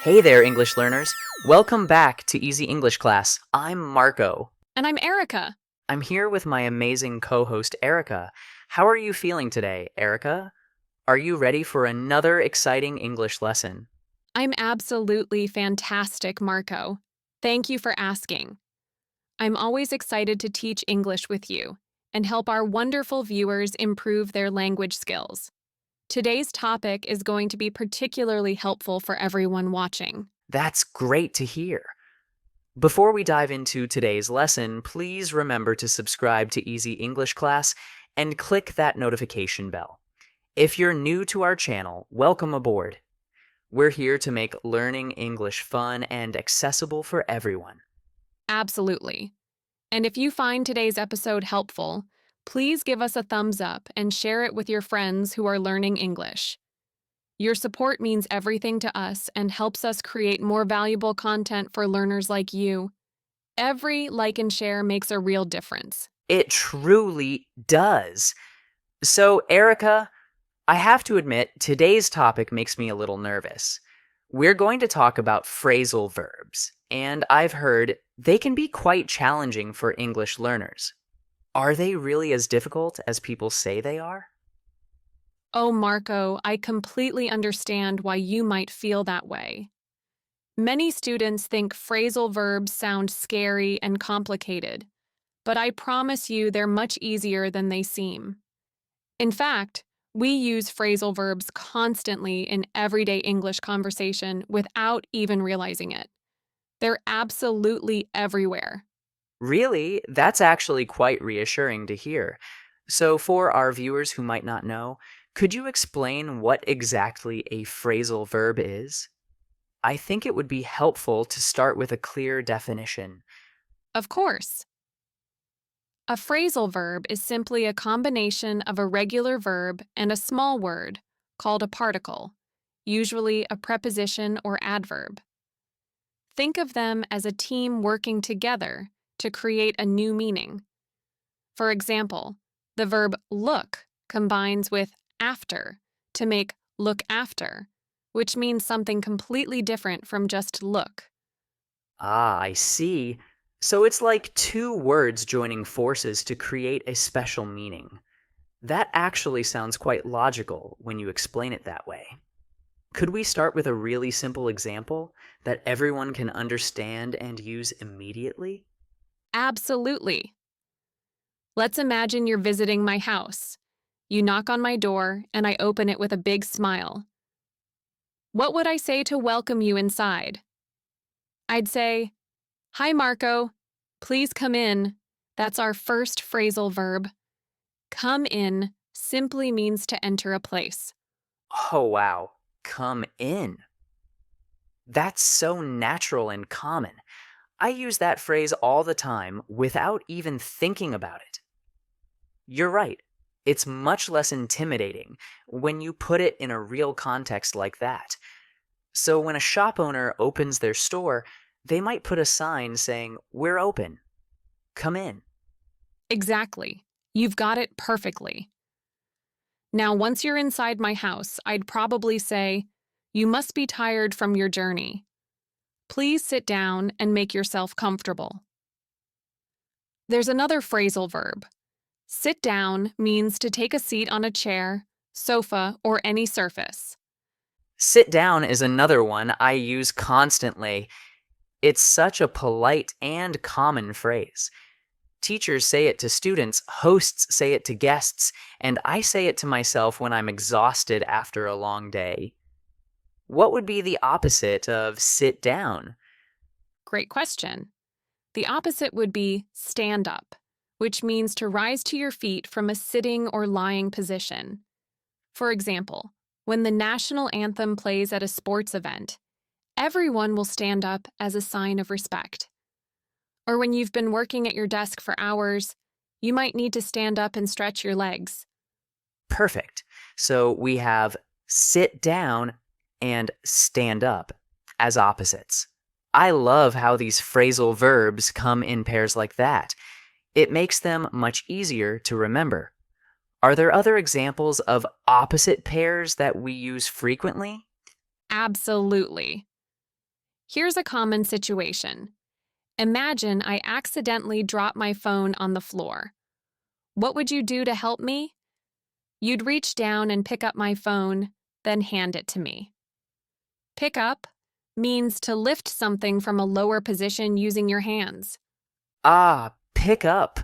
Hey there, English learners. Welcome back to Easy English Class. I'm Marco. And I'm Erika. I'm here with my amazing co-host, Erika. How are you feeling today, Erika? Are you ready for another exciting English lesson? I'm absolutely fantastic, Marco. Thank you for asking. I'm always excited to teach English with you and help our wonderful viewers improve their language skills. Today's topic is going to be particularly helpful for everyone watching. That's great to hear. Before we dive into today's lesson, please remember to subscribe to Easy English Class and click that notification bell. If you're new to our channel, welcome aboard. We're here to make learning English fun and accessible for everyone. Absolutely. And if you find today's episode helpful, please give us a thumbs up and share it with your friends who are learning English. Your support means everything to us and helps us create more valuable content for learners like you. Every like and share makes a real difference. It truly does. So, Erika, I have to admit, today's topic makes me a little nervous. We're going to talk about phrasal verbs, and I've heard they can be quite challenging for English learners. Are they really as difficult as people say they are? Oh, Marco, I completely understand why you might feel that way. Many students think phrasal verbs sound scary and complicated, but I promise you they're much easier than they seem. In fact, we use phrasal verbs constantly in everyday English conversation without even realizing it. They're absolutely everywhere. Really? That's actually quite reassuring to hear. So, for our viewers who might not know, could you explain what exactly a phrasal verb is? I think it would be helpful to start with a clear definition. Of course. A phrasal verb is simply a combination of a regular verb and a small word, called a particle, usually a preposition or adverb. Think of them as a team working together to create a new meaning. For example, the verb look combines with after to make look after, which means something completely different from just look. Ah, I see. So it's like two words joining forces to create a special meaning. That actually sounds quite logical when you explain it that way. Could we start with a really simple example that everyone can understand and use immediately? Absolutely. Let's imagine you're visiting my house. You knock on my door, and I open it with a big smile. What would I say to welcome you inside? I'd say, "Hi, Marco. Please come in." That's our first phrasal verb. Come in simply means to enter a place. Oh, wow. Come in. That's so natural and common. I use that phrase all the time without even thinking about it. You're right. It's much less intimidating when you put it in a real context like that. So when a shop owner opens their store, they might put a sign saying, "We're open. Come in." Exactly. You've got it perfectly. Now, once you're inside my house, I'd probably say, "You must be tired from your journey. Please sit down and make yourself comfortable." There's another phrasal verb. Sit down means to take a seat on a chair, sofa, or any surface. Sit down is another one I use constantly. It's such a polite and common phrase. Teachers say it to students, hosts say it to guests, and I say it to myself when I'm exhausted after a long day. What would be the opposite of sit down? Great question. The opposite would be stand up, which means to rise to your feet from a sitting or lying position. For example, when the national anthem plays at a sports event, everyone will stand up as a sign of respect. Or when you've been working at your desk for hours, you might need to stand up and stretch your legs. Perfect. So we have sit down and stand up as opposites. I love how these phrasal verbs come in pairs like that. It makes them much easier to remember. Are there other examples of opposite pairs that we use frequently? Absolutely. Here's a common situation. Imagine I accidentally drop my phone on the floor. What would you do to help me? You'd reach down and pick up my phone, then hand it to me. Pick up means to lift something from a lower position using your hands. Ah, pick up.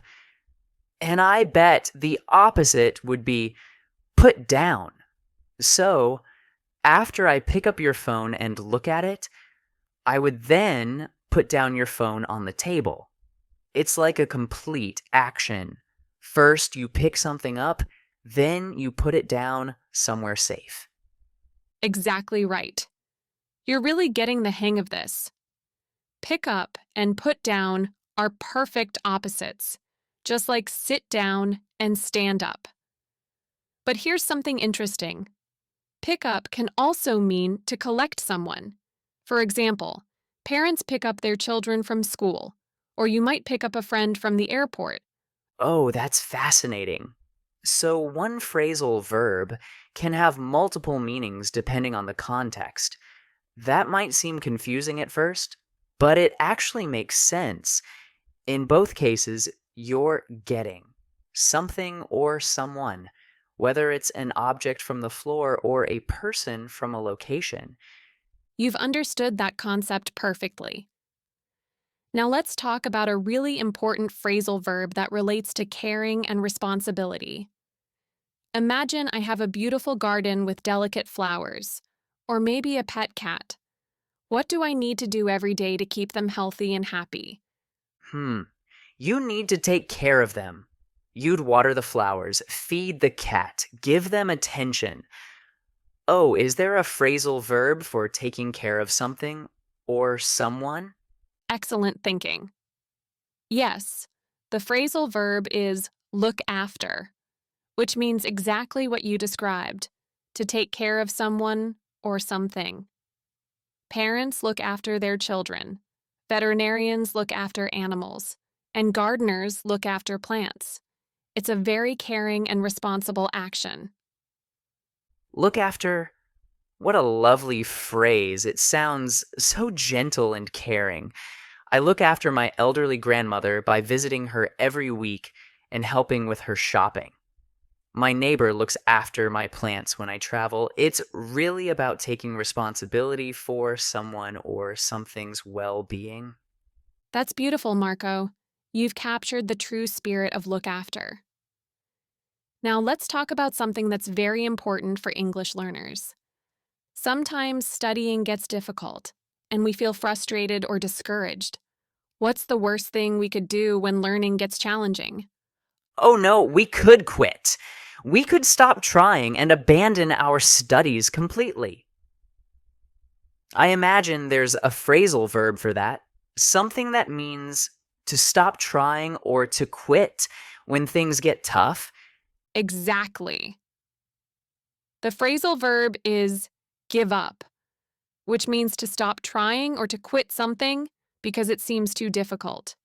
And I bet the opposite would be put down. So, after I pick up your phone and look at it, I would then put down your phone on the table. It's like a complete action. First, you pick something up, then you put it down somewhere safe. Exactly right. You're really getting the hang of this. Pick up and put down are perfect opposites, just like sit down and stand up. But here's something interesting. Pick up can also mean to collect someone. For example, parents pick up their children from school, or you might pick up a friend from the airport. Oh, that's fascinating. So, one phrasal verb can have multiple meanings depending on the context. That might seem confusing at first, but it actually makes sense. In both cases, you're getting something or someone, whether it's an object from the floor or a person from a location. You've understood that concept perfectly. Now let's talk about a really important phrasal verb that relates to caring and responsibility. Imagine I have a beautiful garden with delicate flowers, or maybe a pet cat. What do I need to do every day to keep them healthy and happy? Hmm. You need to take care of them. You'd water the flowers, feed the cat, give them attention. Oh, is there a phrasal verb for taking care of something or someone? Excellent thinking. Yes, the phrasal verb is look after, which means exactly what you described, to take care of someone or something. Parents look after their children, veterinarians look after animals, and gardeners look after plants. It's a very caring and responsible action. Look after. What a lovely phrase. It sounds so gentle and caring. I look after my elderly grandmother by visiting her every week and helping with her shopping. My neighbor looks after my plants when I travel. It's really about taking responsibility for someone or something's well being. That's beautiful, Marco. You've captured the true spirit of look after. Now let's talk about something that's very important for English learners. Sometimes studying gets difficult, and we feel frustrated or discouraged. What's the worst thing we could do when learning gets challenging? Oh no, we could quit. We could stop trying and abandon our studies completely. I imagine there's a phrasal verb for that, something that means to stop trying or to quit when things get tough. Exactly. The phrasal verb is give up, which means to stop trying or to quit something because it seems too difficult.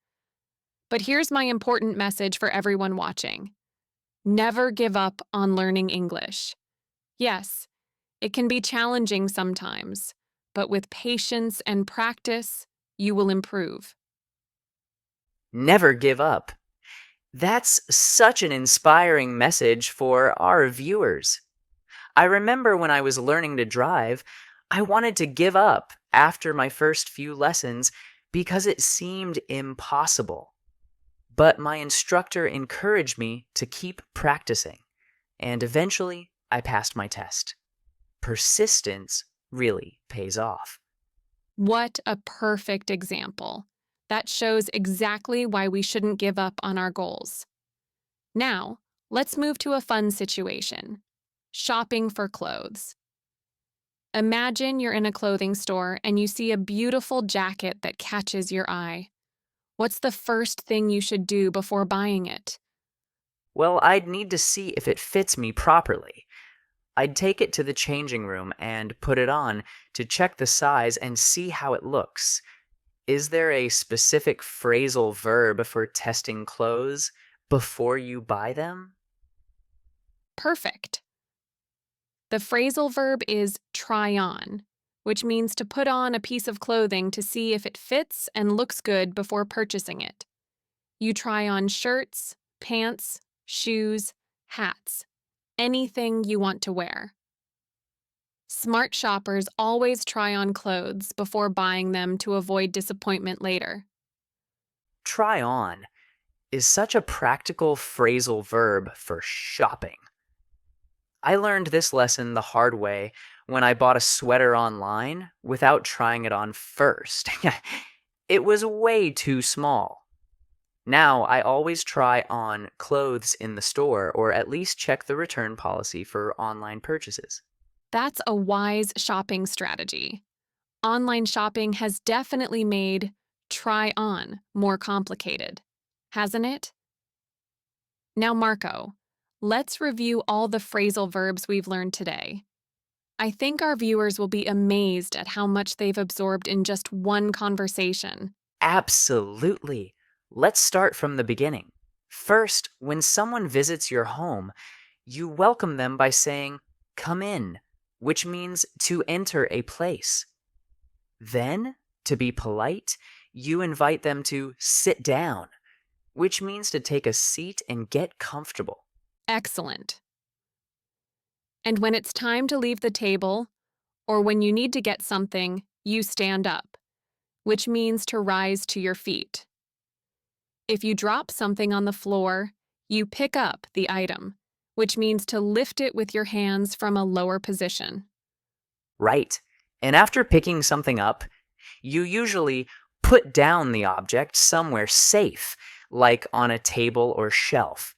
But here's my important message for everyone watching. Never give up on learning English. Yes, it can be challenging sometimes, but with patience and practice, you will improve. Never give up. That's such an inspiring message for our viewers. I remember when I was learning to drive, I wanted to give up after my first few lessons because it seemed impossible. But my instructor encouraged me to keep practicing, and eventually I passed my test. Persistence really pays off. What a perfect example. That shows exactly why we shouldn't give up on our goals. Now, let's move to a fun situation. Shopping for clothes. Imagine you're in a clothing store and you see a beautiful jacket that catches your eye. What's the first thing you should do before buying it? Well, I'd need to see if it fits me properly. I'd take it to the changing room and put it on to check the size and see how it looks. Is there a specific phrasal verb for testing clothes before you buy them? Perfect. The phrasal verb is try on, which means to put on a piece of clothing to see if it fits and looks good before purchasing it. You try on shirts, pants, shoes, hats, anything you want to wear. Smart shoppers always try on clothes before buying them to avoid disappointment later. Try on is such a practical phrasal verb for shopping. I learned this lesson the hard way when I bought a sweater online without trying it on first. It was way too small. Now I always try on clothes in the store or at least check the return policy for online purchases. That's a wise shopping strategy. Online shopping has definitely made try on more complicated, hasn't it? Now, Marco, let's review all the phrasal verbs we've learned today. I think our viewers will be amazed at how much they've absorbed in just one conversation. Absolutely. Let's start from the beginning. First, when someone visits your home, you welcome them by saying, "Come in," which means to enter a place. Then, to be polite, you invite them to sit down, which means to take a seat and get comfortable. Excellent. And when it's time to leave the table, or when you need to get something, you stand up, which means to rise to your feet. If you drop something on the floor, you pick up the item, which means to lift it with your hands from a lower position. Right. And after picking something up, you usually put down the object somewhere safe, like on a table or shelf.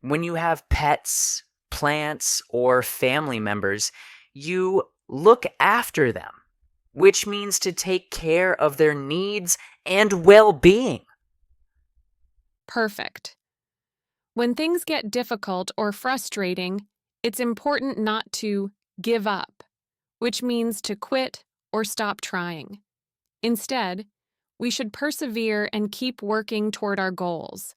When you have pets, plants, or family members, you look after them, which means to take care of their needs and well-being. Perfect. When things get difficult or frustrating, it's important not to give up, which means to quit or stop trying. Instead, we should persevere and keep working toward our goals.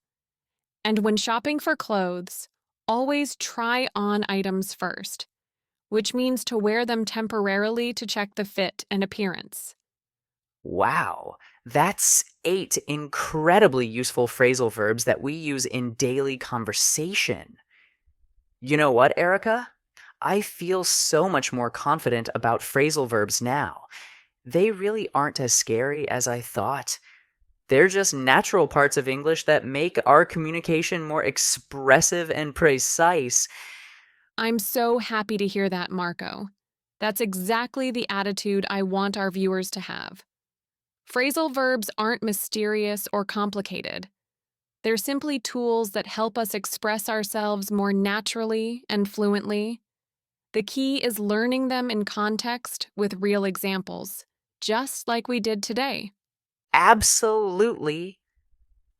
And when shopping for clothes, always try on items first, which means to wear them temporarily to check the fit and appearance. Wow, that's 8 incredibly useful phrasal verbs that we use in daily conversation. You know what, Erica? I feel so much more confident about phrasal verbs now. They really aren't as scary as I thought. They're just natural parts of English that make our communication more expressive and precise. I'm so happy to hear that, Marco. That's exactly the attitude I want our viewers to have. Phrasal verbs aren't mysterious or complicated. They're simply tools that help us express ourselves more naturally and fluently. The key is learning them in context with real examples, just like we did today. Absolutely.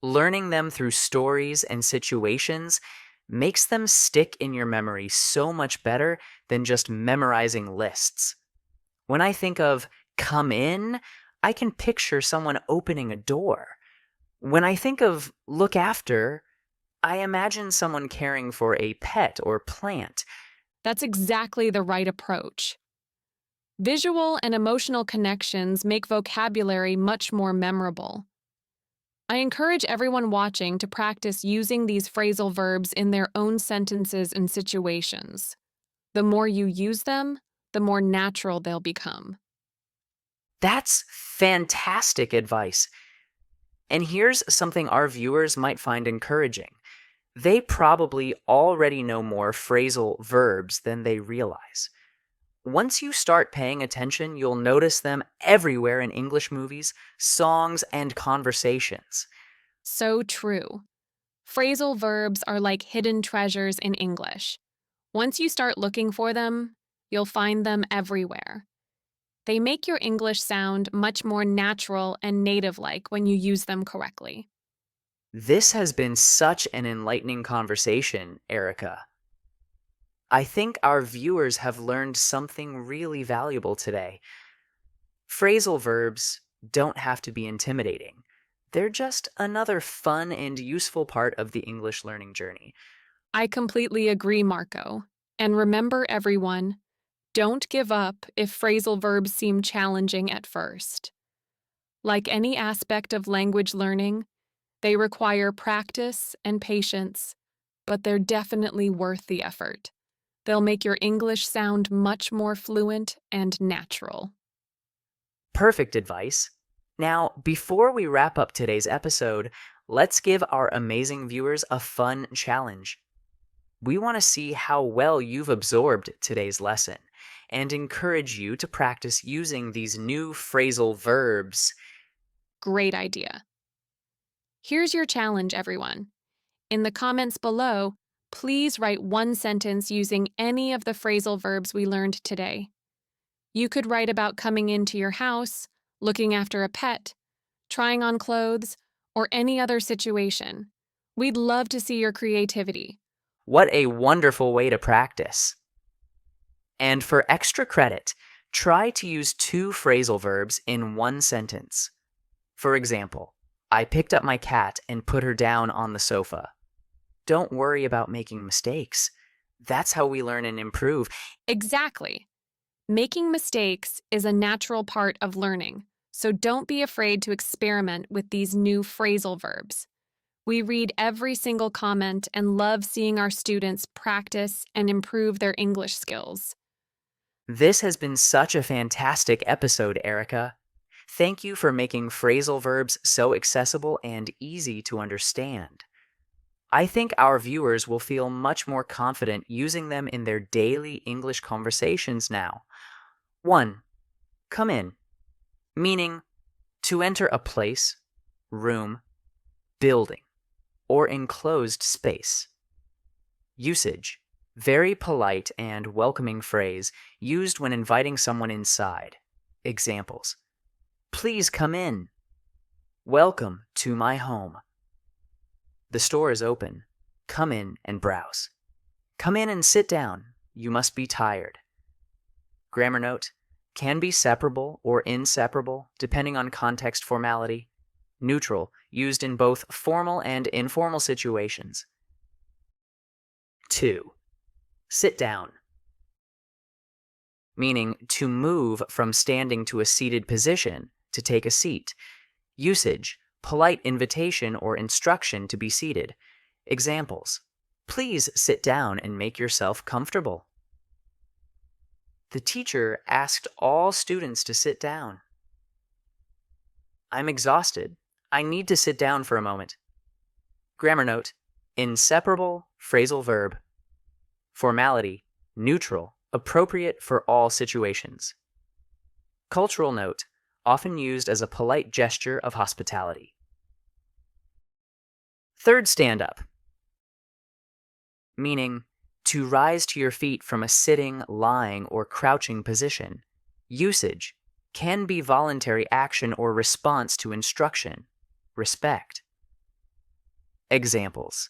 Learning them through stories and situations makes them stick in your memory so much better than just memorizing lists. When I think of come in, I can picture someone opening a door. When I think of look after, I imagine someone caring for a pet or plant. That's exactly the right approach. Visual and emotional connections make vocabulary much more memorable. I encourage everyone watching to practice using these phrasal verbs in their own sentences and situations. The more you use them, the more natural they'll become. That's fantastic advice. And here's something our viewers might find encouraging. They probably already know more phrasal verbs than they realize. Once you start paying attention, you'll notice them everywhere in English movies, songs, and conversations. So true. Phrasal verbs are like hidden treasures in English. Once you start looking for them, you'll find them everywhere. They make your English sound much more natural and native-like when you use them correctly. This has been such an enlightening conversation, Erica. I think our viewers have learned something really valuable today. Phrasal verbs don't have to be intimidating. They're just another fun and useful part of the English learning journey. I completely agree, Marco. And remember, everyone, Don't give up if phrasal verbs seem challenging at first. Like any aspect of language learning, they require practice and patience, but they're definitely worth the effort. They'll make your English sound much more fluent and natural. Perfect advice. Now, before we wrap up today's episode, let's give our amazing viewers a fun challenge. We want to see how well you've absorbed today's lesson and encourage you to practice using these new phrasal verbs. Great idea. Here's your challenge, everyone. In the comments below, please write one sentence using any of the phrasal verbs we learned today. You could write about coming into your house, looking after a pet, trying on clothes, or any other situation. We'd love to see your creativity. What a wonderful way to practice. And for extra credit, try to use two phrasal verbs in one sentence. For example, I picked up my cat and put her down on the sofa. Don't worry about making mistakes. That's how we learn and improve. Exactly. Making mistakes is a natural part of learning, so don't be afraid to experiment with these new phrasal verbs. We read every single comment and love seeing our students practice and improve their English skills. This has been such a fantastic episode, Erika. Thank you for making phrasal verbs so accessible and easy to understand. I think our viewers will feel much more confident using them in their daily English conversations now. 1. Come in, meaning to enter a place, room, building, or enclosed space. Usage: very polite and welcoming phrase used when inviting someone inside. Examples: please come in. Welcome to my home. The store is open. Come in and browse. Come in and sit down. You must be tired. Grammar note: can be separable or inseparable depending on context formality. Neutral, used in both formal and informal situations. 2. Sit down, meaning to move from standing to a seated position, to take a seat. Usage: polite invitation or instruction to be seated. Examples: please sit down and make yourself comfortable. The teacher asked all students to sit down. I'm exhausted. I need to sit down for a moment. Grammar note: inseparable phrasal verb. Formality: neutral, appropriate for all situations. Cultural note: often used as a polite gesture of hospitality. Third stand-up, meaning to rise to your feet from a sitting, lying, or crouching position. Usage: can be voluntary action or response to instruction. Respect. Examples: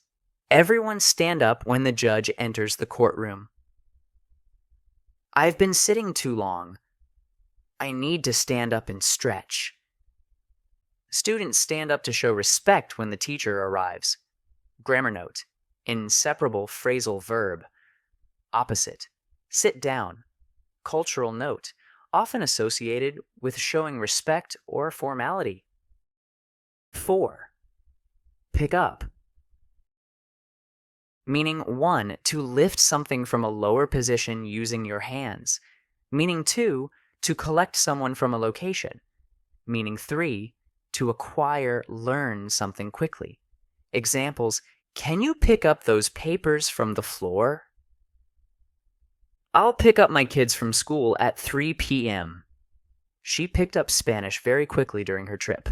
everyone stand up when the judge enters the courtroom. I've been sitting too long. I need to stand up and stretch. Students stand up to show respect when the teacher arrives. Grammar note: inseparable phrasal verb. Opposite: sit down. Cultural note: often associated with showing respect or formality. 4. Pick up, meaning 1. To lift something from a lower position using your hands. Meaning 2. To collect someone from a location. Meaning 3. To acquire, learn something quickly. Examples: can you pick up those papers from the floor? I'll pick up my kids from school at 3 p.m. She picked up Spanish very quickly during her trip.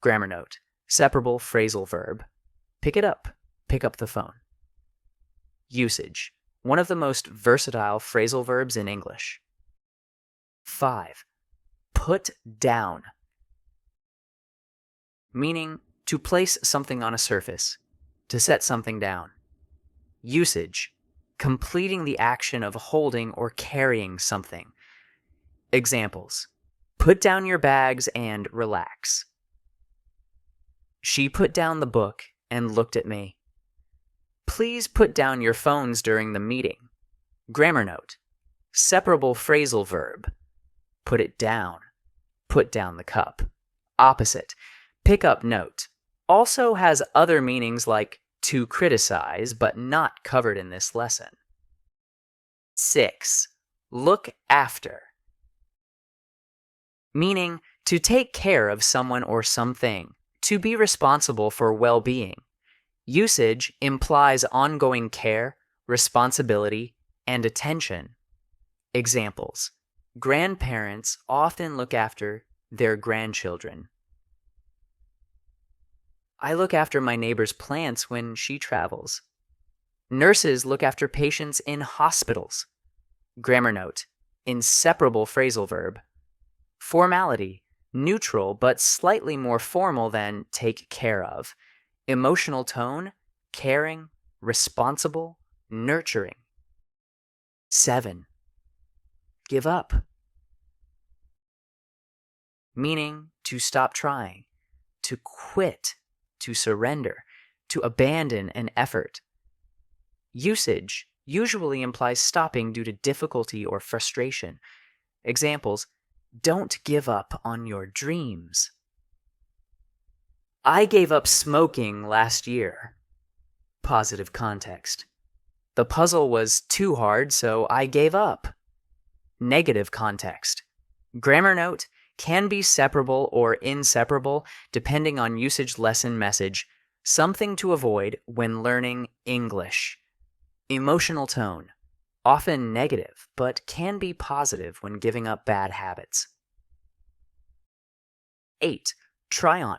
Grammar note: separable phrasal verb. Pick it up. Pick up the phone. Usage: one of the most versatile phrasal verbs in English. 5. Put down, meaning to place something on a surface, to set something down. Usage: completing the action of holding or carrying something. Examples: put down your bags and relax. She put down the book and looked at me. Please put down your phones during the meeting. Grammar note: Separable phrasal verb. Put it down. Put down the cup. Opposite. Pick up note. Also has other meanings like to criticize, but not covered in this lesson. 6. Look after. Meaning to take care of someone or something, to be responsible for well-being. Usage implies ongoing care, responsibility, and attention. Examples. Grandparents often look after their grandchildren. I look after my neighbor's plants when she travels. Nurses look after patients in hospitals. Grammar note. Inseparable phrasal verb. Formality. Neutral but slightly more formal than take care of. Emotional tone. Caring. Responsible. Nurturing. 7. Give up. Meaning to stop trying. To quit. To surrender. To abandon an effort. Usage usually implies stopping due to difficulty or frustration. Examples. Don't give up on your dreams. I gave up smoking last year. Positive context. The puzzle was too hard, so I gave up. Negative context. Grammar note can be separable or inseparable depending on usage lesson message. Something to avoid when learning English. Emotional tone. Often negative, but can be positive when giving up bad habits. 8. Try on.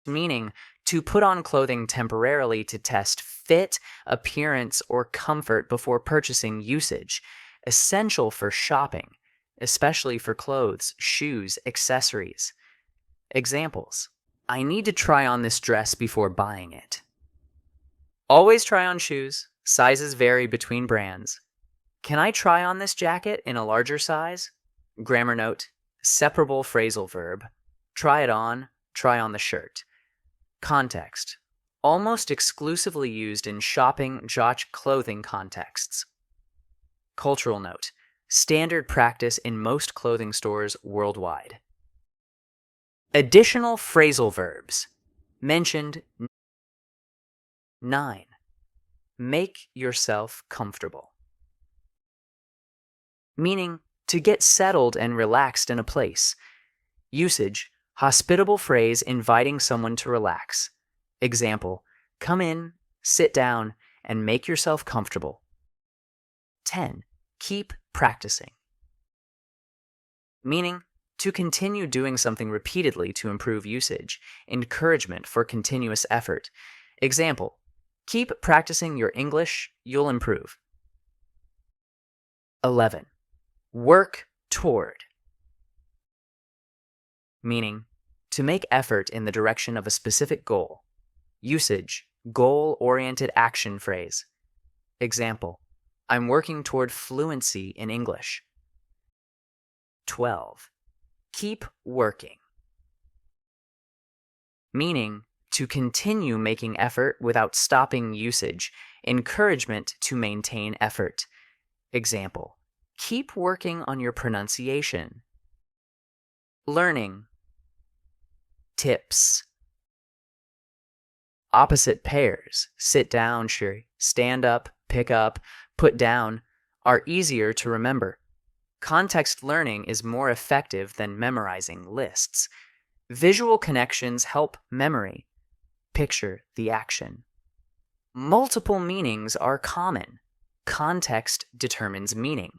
Meaning to put on clothing temporarily to test fit, appearance, or comfort before purchasing. Usage. Essential for shopping, especially for clothes, shoes, accessories. Examples. I need to try on this dress before buying it. Always try on shoes. Sizes vary between brands. Can I try on this jacket in a larger size? Grammar note. Separable phrasal verb. Try it on. Try on the shirt. Context. Almost exclusively used in shopping, clothing contexts. Cultural note. Standard practice in most clothing stores worldwide. Additional phrasal verbs. Mentioned. 9. Make yourself comfortable. Meaning to get settled and relaxed in a place. Usage. Hospitable phrase inviting someone to relax. Example. Come in, sit down, and make yourself comfortable. 10. Keep practicing. Meaning to continue doing something repeatedly to improve usage. Encouragement for continuous effort. Example. Keep practicing your English, you'll improve. 11. Work toward. Meaning to make effort in the direction of a specific goal. Usage. Goal-oriented action phrase. Example. I'm working toward fluency in English. 12. Keep working. Meaning to continue making effort without stopping. Usage. Encouragement to maintain effort. Example. Keep working on your pronunciation. Learning. Tips. Opposite pairs, sit down, stand up, pick up, put down, are easier to remember. Context learning is more effective than memorizing lists. Visual connections help memory. Picture the action. Multiple meanings are common. Context determines meaning.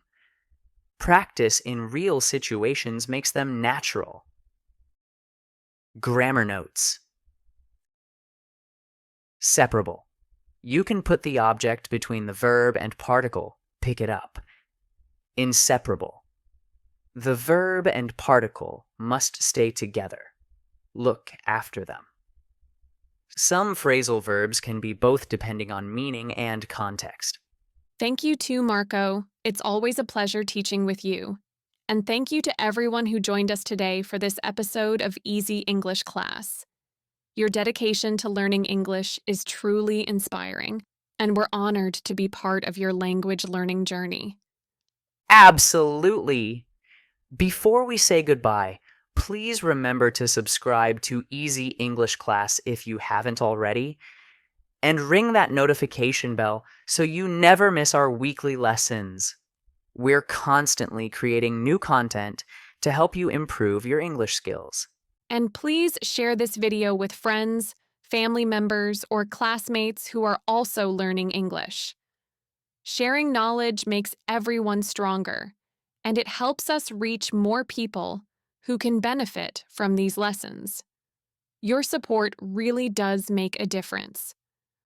Practice in real situations makes them natural. Grammar notes. Separable. You can put the object between the verb and particle, pick it up. Inseparable. The verb and particle must stay together. Look after them. Some phrasal verbs can be both depending on meaning and context. Thank you too, Marco. It's always a pleasure teaching with you. And thank you to everyone who joined us today for this episode of Easy English Class. Your dedication to learning English is truly inspiring. and we're honored to be part of your language learning journey. Absolutely. Before we say goodbye, please remember to subscribe to Easy English Class if you haven't already, and ring that notification bell so you never miss our weekly lessons. We're constantly creating new content to help you improve your English skills. And please share this video with friends, family members, or classmates who are also learning English. Sharing knowledge makes everyone stronger, and it helps us reach more people who can benefit from these lessons. Your support really does make a difference.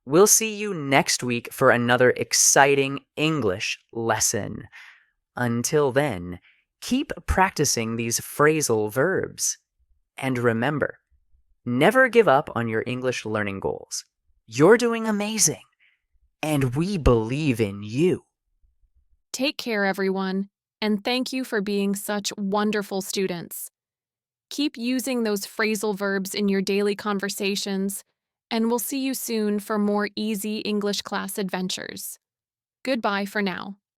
We'll see you next week for another exciting English lesson. Until then, keep practicing these phrasal verbs. And remember, never give up on your English learning goals. You're doing amazing, and we believe in you. Take care, everyone, and thank you for being such wonderful students. Keep using those phrasal verbs in your daily conversations, and we'll see you soon for more easy English class adventures. Goodbye for now.